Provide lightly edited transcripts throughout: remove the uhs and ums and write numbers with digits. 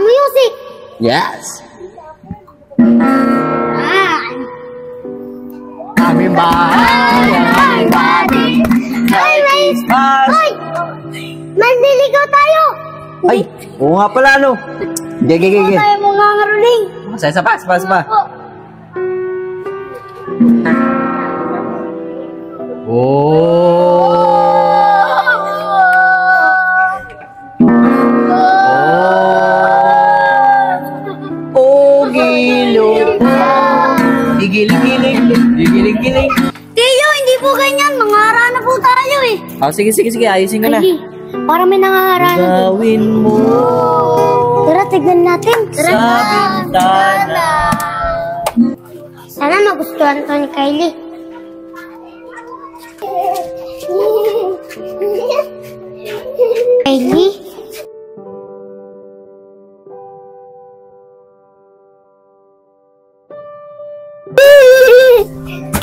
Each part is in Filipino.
music! Yes! Aming bahay, aming bahay, Merry Christmas! Hoy! Manliligaw tayo! Ay, oo nga pala, no? Gege. Tayo mga ngaruling! Sa pa. Gigiling. Tiyo, hindi po ganyan. Mangara na po tayo eh. Oh, sige. Ayusin ko na. Ay, para may nangangarana. Gawin mo. Tara, tignan natin. Sa bintana. Sana magustuhan to ni Kylie. Kylie?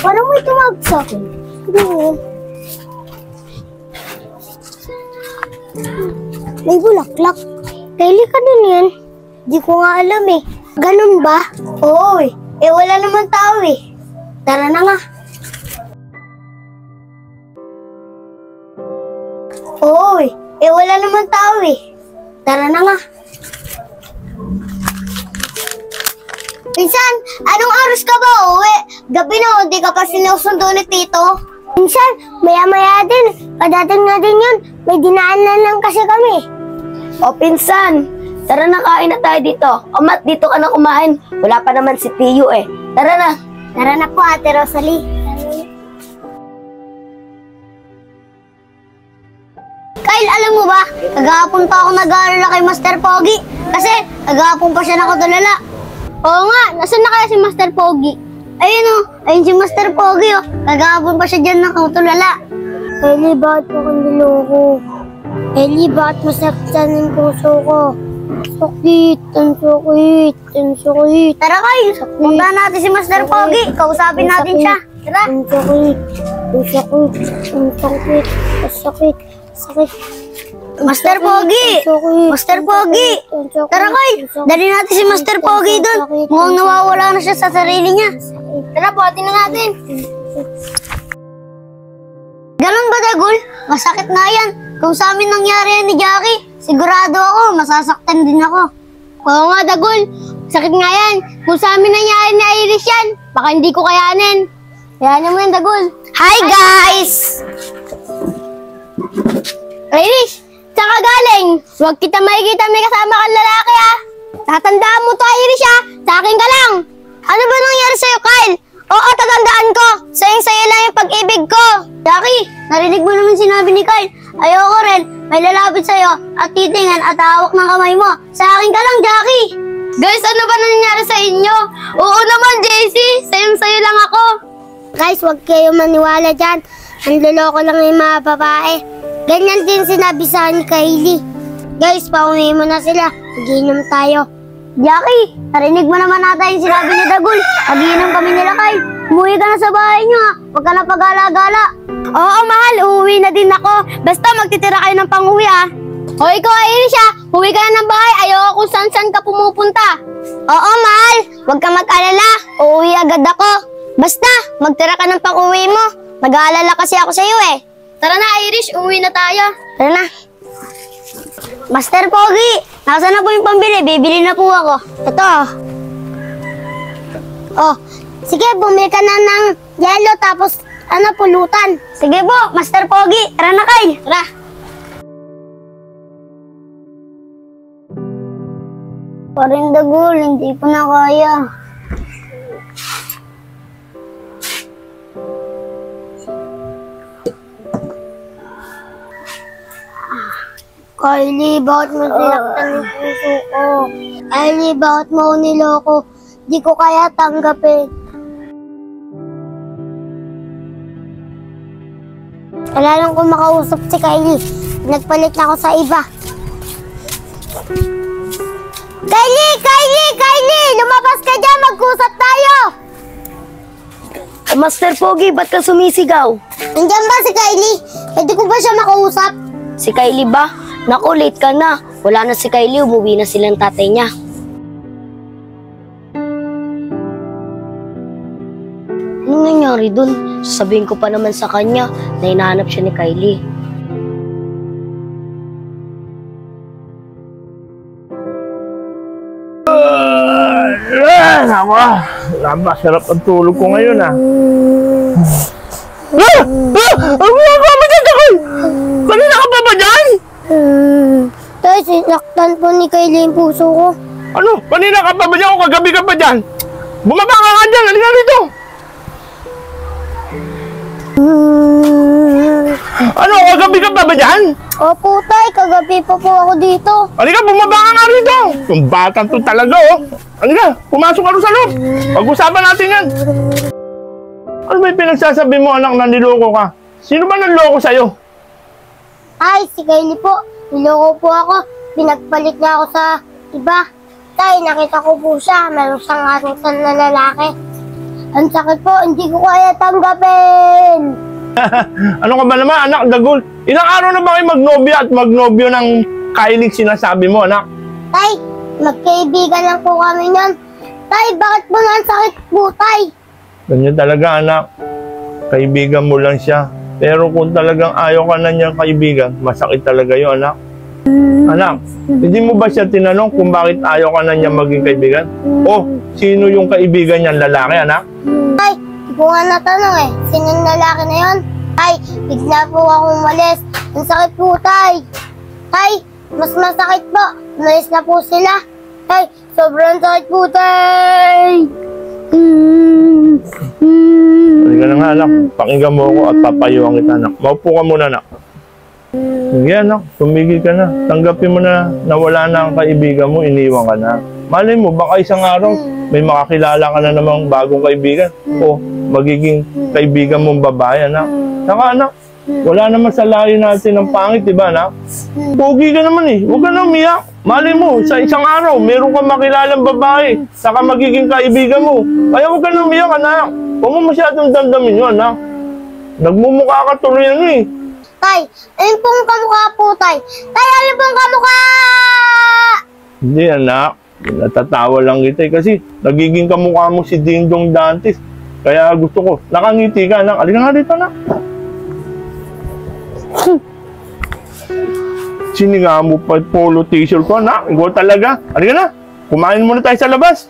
Parang may tumawag sa akin. May bulaklak. Kylie ka din yan. Di ko nga alam eh. Ganun ba? Oo eh. Eh wala naman tao eh. Tara na nga. Oo eh. Eh wala naman tao eh. Tara na nga. Pinsan, anong oras ka ba uwi? Gabi na, hindi ka pa sinusundo ni Tito. Pinsan, maya-maya din. Kadating nga din yun. May dinaanan lang kasi kami. O pinsan, tara na, kain na tayo dito. O Mat, dito ka na kumain. Wala pa naman si Tiyo eh. Tara na. Tara na po, Ate Rosalie. Kyle, alam mo ba? Kagahapon pa ako nag-aalala kay Master Pogi. Kasi kagahapon pa siya nakatulala. Oo nga, nasan na kaya si Master Pogi? Ayun o, ayun si Master Pogi o. Kagahapon pa siya dyan nakatulala. Kylie, bakit mo kang niloko? Kylie, bakit masaktan ng puso ko? Sakit, ang sakit. Tara Kyle, punta natin si Master Pogi. Kausapin natin siya. Tara. Ang sakit. Master Pogi! Master Pogi! Tara Kyle, dali natin si Master Pogi doon. Mukhang nawawala na siya sa sarili niya. Tara, buhatin na natin. Ganun ba, Dagul? Masakit na yan. Kung sa amin nangyari yan ni Jackie, sigurado ako, masasaktan din ako. Oo nga, Dagul. Sakit nga yan. Kung sa amin nangyari ni Irish yan, baka hindi ko kayanin. Kayanin mo yan, Dagul. Hi, guys! Irish, saan ka galing? Huwag kita makikita may kasama kang lalaki ha. Tatandaan mo to, Irish ha. Sa akin ka lang. Ano ba nangyari sa'yo, Kyle? Oo, tatandaan ko. Sayang-saya lang yung pag-ibig ko. Jackie, narinig mo naman sinabi ni Kyle. Ayoko rin. May lalapit sa'yo at titingan at hawak ng kamay mo. Sa akin ka lang, Jackie. Guys, ano ba nangyari sa inyo? Oo naman, JC. Sayang-saya lang ako. Guys, huwag kayo maniwala dyan. Ang loloko lang yung mga babae. Ganyan din sinabi sa ni Kylie. Guys, pauwi mo na sila. Mag-inom tayo. Jackie, narinig mo naman nata yung sinabi ni Dagul. Mag-inom kami nila, Kyle. Umuwi ka na sa bahay niyo ha. Huwag ka na pag-gala-gala. Oo, mahal. Uuwi na din ako. Basta magtitira kayo ng pang-uwi ha. O ikaw, Irish ha. Uwi ka na ng bahay. Ayoko kung saan-saan ka pumupunta. Oo, mahal. Huwag ka mag-alala. Uuwi agad ako. Basta, magtira ka ng pang-uwi mo. Nag-aalala kasi ako sa'yo eh. Tara na, Irish. Uwi na tayo. Tara na. Master Pogi, nasaan na po yung pambili? Bibili na po ako. Ito. Oh, sige, bumili ka na ng yellow tapos pulutan. Sige po, Master Pogi. Tara na, Kyle. Tara. Paring Dagul, hindi ko na kaya. Kylie, bakit mo sinaktan yung puso ko? Kylie, bakit mo niloko? Di ko kaya tanggapin. Wala lang kong makausap si Kylie. Nagpalit na ako sa iba. Kylie! Lumabas ka dyan! Mag-usap tayo! Master Pogi, ba't ka sumisigaw? Nandiyan ba si Kylie? Pwede ko ba siya makausap? Si Kylie ba? Naku, late ka na. Wala na si Kylie, umuwi na silang tatay niya. Anong nangyari dun? Sasabihin ko pa naman sa kanya na hinahanap siya ni Kylie. Ako, napasarap ang tulog ko ngayon Ang ginagawa mo dyan, Jacoy? Kanina ka pa ba dyan? Tay, sinaktan po ni Kylie yung puso ko. Ano? Kanina ka pa ba dyan o kagabi ka pa dyan? Bumaba ka nga dyan, halika rito. Ano? Kagabi ka pa ba dyan? Opo, tay, kagabi pa po ako dito. Halika, bumaba ka nga rito. Yung batang to talaga, Halika, pumasok ka rin sa loob. Pag-usapan natin yan. Ano ba yung pinagsasabi mo, anak, na niloko ka? Sino ba nanloko sa'yo? Ay, si Kylie po. Niloko po ako. Pinagpalit niya ako sa iba. Tay, nakita ko po siya. Meron siyang arutan na lalaki. Ang sakit po, hindi ko kaya tanggapin. Ano ka ba naman, anak, dagol? Ilang araw na ba kayo magnobyo at magnobyo ng Kylie sinasabi mo, anak? Tay, magkaibigan lang po kami niyan. Tay, bakit po ang sakit po, tay? Ganyan talaga, anak. Kaibigan mo lang siya. Pero kung talagang ayaw ka na niyang kaibigan, masakit talaga yun, anak. Anak, hindi mo ba siya tinanong kung bakit ayaw ka na niyang maging kaibigan? O, sino yung kaibigan niyang lalaki, anak? Tay, hindi ko nga natanong eh. Sino yung lalaki na yun? Tay, bigla po akong umalis. Ang sakit po, tay. Tay, mas masakit po. Umalis na po sila. Tay, sobrang sakit po, tay. Halika na nga, anak. Pakinggan mo ako at papayuhan kita, anak. Maupo ka muna, anak. Sige, anak. Tumigil ka na. Tanggapin mo na wala na ang kaibigan mo, iniwan ka na. Malay mo, baka isang araw, may makakilala ka na namang bagong kaibigan. O magiging kaibigan mong babae, anak. Saka, anak, wala naman sa layo natin ng pangit, diba, anak? Pogi ka naman eh. Huwag ka na umiyak. Malay mo, sa isang araw, meron kang makilalang babae. Saka magiging kaibigan mo. Kaya huwag ka na umiyak, anak. Huwag mo masyadong damdamin yun, anak. Nagmumukha ka tuloy yan eh. Tay, ayun pong kamukha po, tay. Tay, ano pong kamukha? Hindi, anak. Natatawa lang kita eh. Kasi nagiging kamukha mo si Ding Dong Dantes. Kaya gusto ko, nakangiti ka, anak. Halika nga dito, anak. Sininga mo pa polo t-shirt ko, anak. Ikaw talaga. Halika na. Kumain muna tayo sa labas.